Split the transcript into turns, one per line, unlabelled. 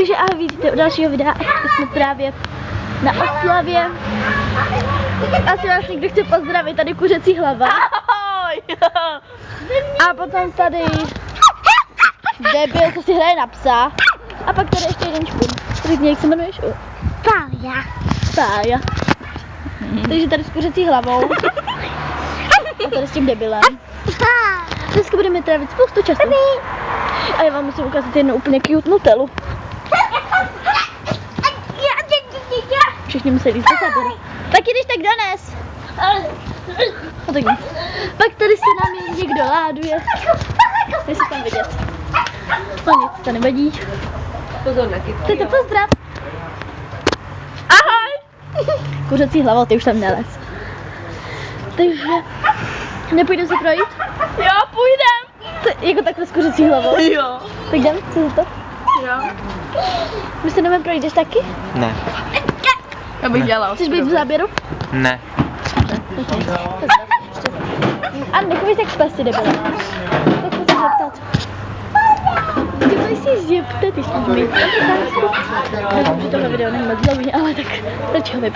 Takže ahoj, vidíte u dalšího videa, a jsme právě na oslavě. Asi vás někdo chce pozdravit, tady kuřecí hlava.
Ahoj!
A potom tady debil, co si hraje na psa. A pak tady ještě jeden špun. Řekni, jak se jmenuješ?
Pája.
Pája. Takže tady s kuřecí hlavou. A tady s tím debilem. Dneska budeme trávit spoustu času. A já vám musím ukázat jednu úplně cute Nutellu. Všichni musí jít do tábora. Tak jdeš tak dones. No tak nic. Pak tady si nám někdo láduje. Nejsi tam vidět. No nic, to nevadí.
Pozor na kytky.
Tete, pozdrav.
Ahoj!
Kuřecí hlava, ty už tam nelez. Takže nepůjdu se projít?
Jo, půjdem!
Jako takhle s kuřecí hlavou?
Jo.
Tak jdem, co za to?
Jo.
My se jdeme projít, jdeš taky?
Ne.
Já bych dělala.
Chceš být v záběru?
Ne.
A nechovej tak špasy, debile. Tak se zeptat. Ty budeš si zeptat, jestli mi. Doufám, že tohle video není moc dlouhý, ale tak radši ho vypnu.